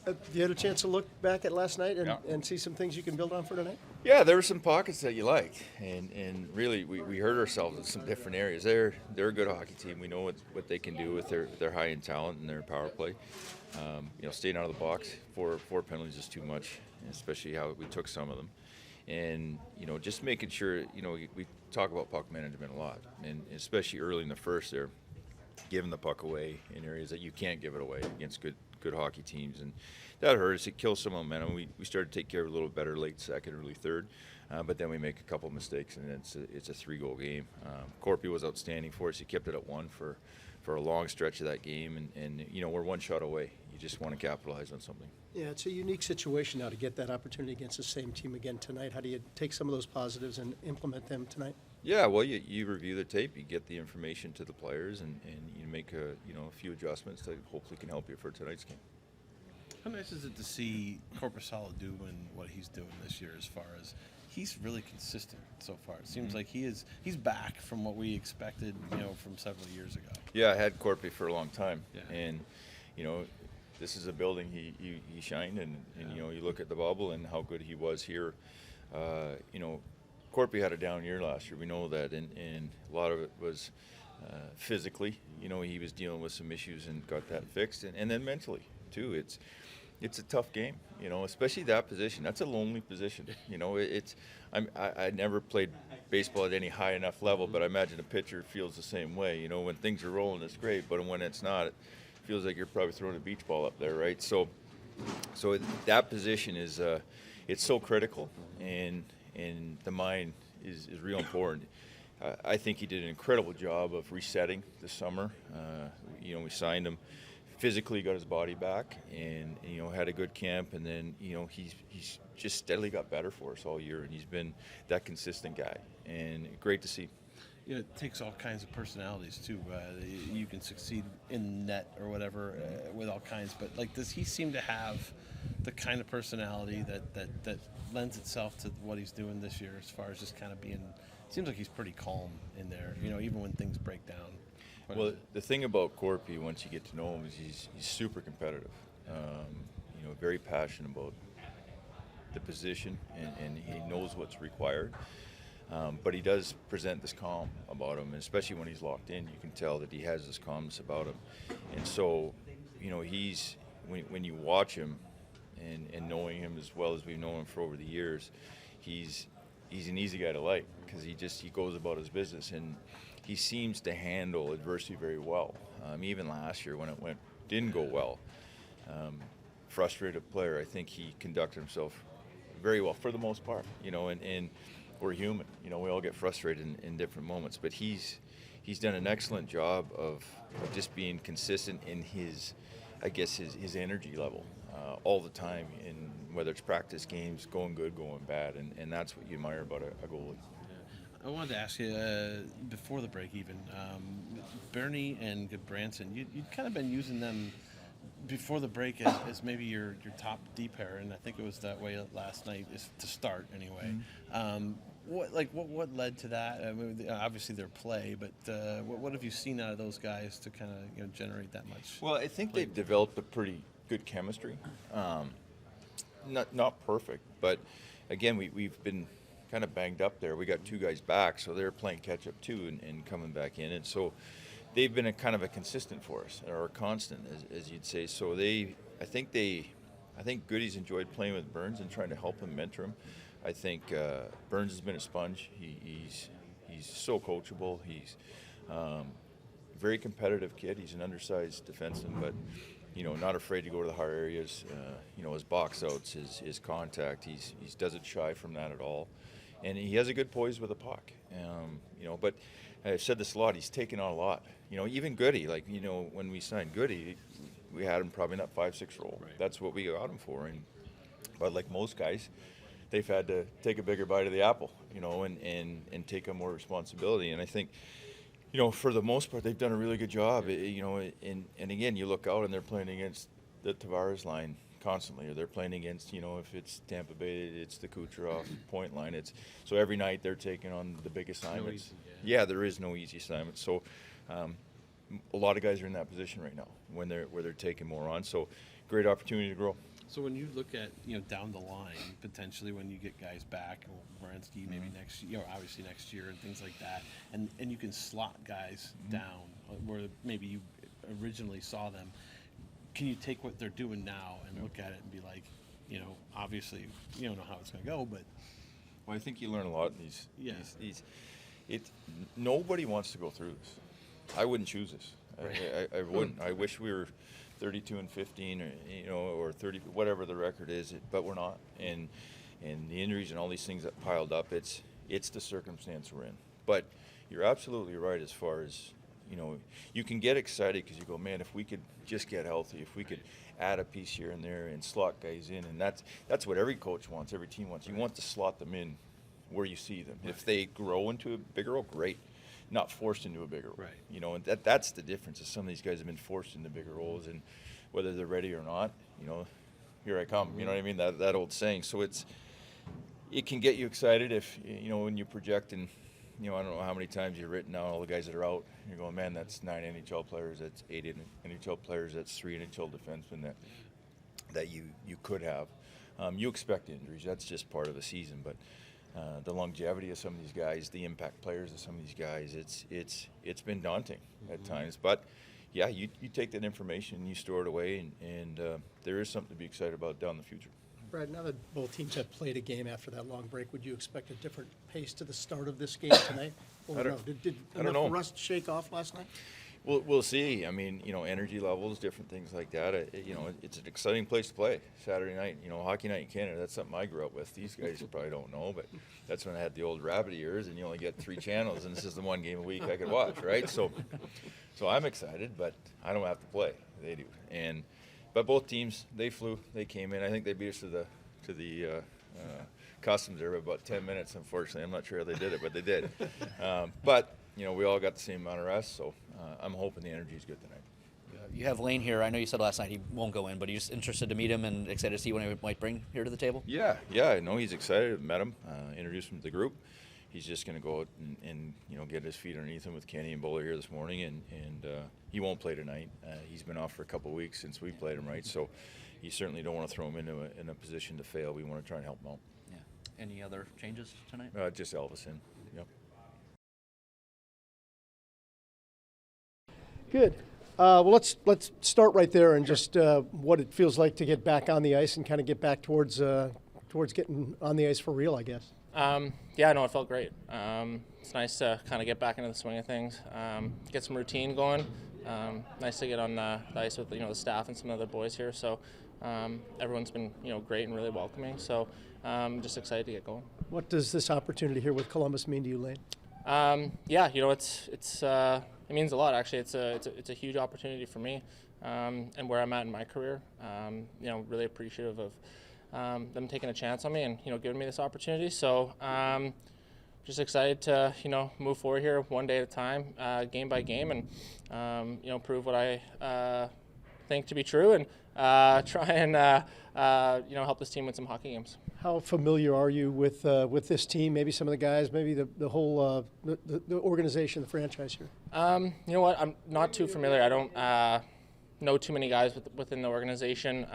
You had a chance to look back at last night Yeah. and see some things you can build on for tonight? Yeah, there were some pockets that you liked, and really we hurt ourselves in some different areas. They're a good hockey team. We know what they can do with their high end talent and their power play. Staying out of the box, four penalties is too much, especially how we took some of them. And just making sure we talk about puck management a lot, and especially early in the first there, giving the puck away in areas that you can't give it away against good hockey teams, and that hurt us. It kills some momentum. We started to take care of it a little better late second, early third, but then we make a couple mistakes, and it's a 3-goal game. Corpy was outstanding for us. He kept it at 1 for a long stretch of that game, and we're one shot away. You just want to capitalize on something. Yeah, it's a unique situation now to get that opportunity against the same team again tonight. How do you take some of those positives and implement them tonight? Yeah, well, you review the tape, you get the information to the players, and you make a few adjustments that hopefully can help you for tonight's game. How nice is it to see Korpisalo doing what he's doing this year? As far as he's really consistent so far. It seems like he's back from what we expected, from several years ago. Yeah, I had Corpy for a long time, Yeah. and this is a building he shined, and you look at the bubble and how good he was here. Corpy had a down year last year. We know that, and a lot of it was physically. He was dealing with some issues and got that fixed, and then mentally too. It's a tough game, especially that position. That's a lonely position. I never played baseball at any high enough level, but I imagine a pitcher feels the same way. When things are rolling, it's great, but when it's not, it feels like you're probably throwing a beach ball up there, right? So that position is it's so critical, and the mind is real important. I think he did an incredible job of resetting this summer. We signed him. Physically got his body back, and had a good camp, and then he's just steadily got better for us all year, and he's been that consistent guy, and great to see. It takes all kinds of personalities too. You can succeed in net or whatever with all kinds, but does he seem to have the kind of personality that lends itself to what he's doing this year, as far as just kind of being? It seems like he's pretty calm in there, even when things break down. Well, the thing about Corpy, once you get to know him, is he's super competitive. Very passionate about the position, and he knows what's required. But he does present this calm about him, and especially when he's locked in, you can tell that he has this calmness about him. And so, he's when you watch him, and knowing him as well as we've known him for over the years, he's an easy guy to like, because he goes about his business, and he seems to handle adversity very well. Even last year when it didn't go well, frustrated player, I think he conducted himself very well for the most part. And we're human. We all get frustrated in different moments, but he's done an excellent job of just being consistent in his energy level all the time, in whether it's practice games, going good, going bad, and that's what you admire about a goalie. I wanted to ask you, before the break even, Bernie and Goodbranson, you'd kind of been using them before the break as maybe your top D pair, and I think it was that way last night, is to start anyway. Mm-hmm. What led to that? I mean, obviously their play, but what have you seen out of those guys to kind of generate that much? Well, I think they've developed a pretty good chemistry. Not perfect, but again, we've been kind of banged up there. We got 2 guys back, so they're playing catch up too, and coming back in, and so they've been a kind of a consistent for us, or a constant, as you'd say. So I think Goody's enjoyed playing with Burns and trying to help him, mentor him. I think Burns has been a sponge. He's so coachable. He's a very competitive kid. He's an undersized defenseman, but not afraid to go to the hard areas. His box outs, his contact, he doesn't shy from that at all. And he has a good poise with the puck. But I've said this a lot, he's taken on a lot. Even Goody, when we signed Goody, we had him probably in that 5-6 role. Right. That's what we got him for. But like most guys, they've had to take a bigger bite of the apple, and take on more responsibility. And I think, for the most part, they've done a really good job. And again, you look out and they're playing against the Tavares line constantly, or they're playing against, if it's Tampa Bay, it's the Kucherov point line. So every night they're taking on the big assignments. Yeah, there is no easy assignment. So a lot of guys are in that position right now where they're taking more on. So great opportunity to grow. So when you look at, down the line, potentially when you get guys back, or Wierenski maybe next, obviously next year and things like that, and you can slot guys down where maybe you originally saw them, can you take what they're doing now and look at it and be like, obviously you don't know how it's going to go, but. Well, I think you learn a lot in these. Yeah. Nobody wants to go through this. I wouldn't choose this. Right. I wouldn't. I wish we were 32-15 or 30, whatever the record is, but we're not. And the injuries and all these things that piled up, it's the circumstance we're in. But you're absolutely right as far as, you can get excited because you go, man, if we could just get healthy, if we could add a piece here and there and slot guys in, and that's what every coach wants, every team wants. You want to slot them in where you see them. Right. If they grow into a bigger role, great. Not forced into a bigger role. Right. And that's the difference. Is some of these guys have been forced into bigger roles, and whether they're ready or not, here I come. You know what I mean? That old saying. So it can get you excited if when you project, and I don't know how many times you've written down all the guys that are out. You're going, man, that's 9 NHL players, that's 8 NHL players, that's 3 NHL defensemen that you could have. You expect injuries. That's just part of the season, but. The longevity of some of these guys, the impact players of some of these guys, it's been daunting at times. But yeah, you take that information and you store it away, and there is something to be excited about down the future. Brad, now that both teams have played a game after that long break, would you expect a different pace to the start of this game tonight? Or no? Did I don't know. Rust shake off last night? We'll see. I mean, energy levels, different things like that. It's an exciting place to play Saturday night. Hockey night in Canada, that's something I grew up with. These guys probably don't know, but that's when I had the old rabbit ears, and you only get 3 channels, and this is the one game a week I could watch, right? So I'm excited, but I don't have to play. They do. But both teams, they flew. They came in. I think they beat us to the customs there by about 10 minutes, unfortunately. I'm not sure how they did it, but they did. But we all got the same amount of rest, so I'm hoping the energy is good tonight. You have Lane here. I know you said last night he won't go in, but you're just interested to meet him and excited to see what he might bring here to the table? Yeah, I know he's excited. I've met him, introduced him to the group. He's just going to go out and get his feet underneath him with Kenny and Buller here this morning, and he won't play tonight. He's been off for a couple of weeks since we played him, right? So you certainly don't want to throw him in a position to fail. We want to try and help him out. Yeah. Any other changes tonight? Just Elvis in. Yep. Good. Well, let's start right there and just what it feels like to get back on the ice and kind of get back towards getting on the ice for real, I guess. Yeah, no, it felt great. It's nice to kind of get back into the swing of things, get some routine going. Nice to get on the ice with the staff and some other boys here. So everyone's been great and really welcoming. So just excited to get going. What does this opportunity here with Columbus mean to you, Lane? Yeah, it means a lot actually. It's a huge opportunity for me and where I'm at in my career. Really appreciative of them taking a chance on me and giving me this opportunity. So just excited to move forward here one day at a time, game by game, and prove what I think to be true, and try and help this team win some hockey games. How familiar are you with this team? Maybe some of the guys, maybe the whole the organization, the franchise here. You know what? I'm not too familiar. I don't know too many guys within the organization,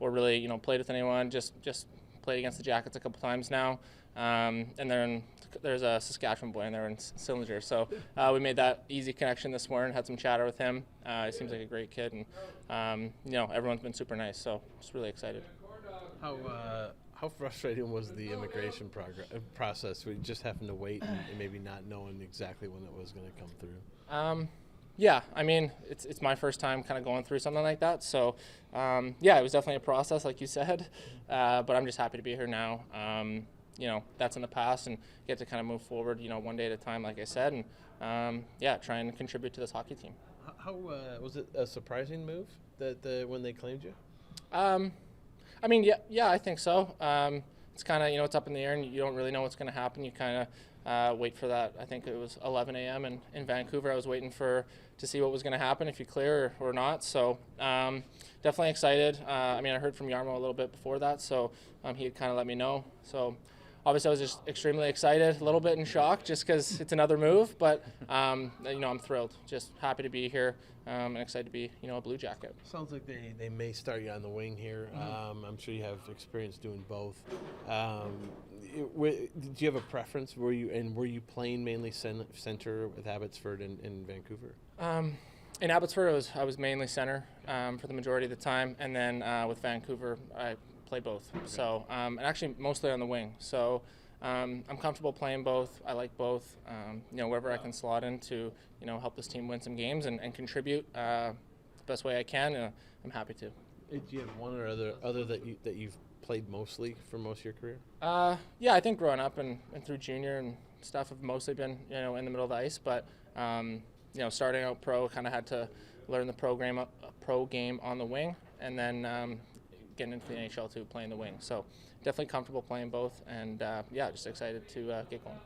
or really played with anyone. Just played against the Jackets a couple times now, and there's a Saskatchewan boy in there in Sillinger. So we made that easy connection this morning. Had some chatter with him. He seems like a great kid, and everyone's been super nice. So just really excited. How frustrating was the immigration process? We just having to wait and maybe not knowing exactly when it was going to come through. Yeah, I mean, it's my first time kind of going through something like that. So, yeah, it was definitely a process, like you said. But I'm just happy to be here now. That's in the past, and get to kind of move forward, one day at a time, like I said, and try and contribute to this hockey team. How was it a surprising move that when they claimed you? I mean, yeah, I think so. It's kind of, it's up in the air, and you don't really know what's going to happen. You kind of wait for that. I think it was 11 a.m. in Vancouver. I was waiting to see what was going to happen, if you clear or not. So definitely excited. I heard from Jarmo a little bit before that, so he had kind of let me know. So obviously I was just extremely excited, a little bit in shock, just because it's another move. But I'm thrilled, just happy to be here, and excited to be a Blue Jacket. Sounds like they may start you on the wing here. I'm sure you have experience doing both. Did you have a preference? Were you playing mainly center with Abbotsford in Vancouver? In Abbotsford, I was mainly center for the majority of the time, and then with Vancouver, I played both. So, and actually mostly on the wing. So, I'm comfortable playing both. I like both. Wherever I can slot in to, help this team win some games and contribute the best way I can, I'm happy to. Do you have one or other that you've played mostly for most of your career? Yeah, I think growing up and through junior and stuff, I've mostly been in the middle of the ice, but. Starting out pro, kind of had to learn the pro game on the wing, and then getting into the NHL too, playing the wing. So definitely comfortable playing both, and just excited to get going.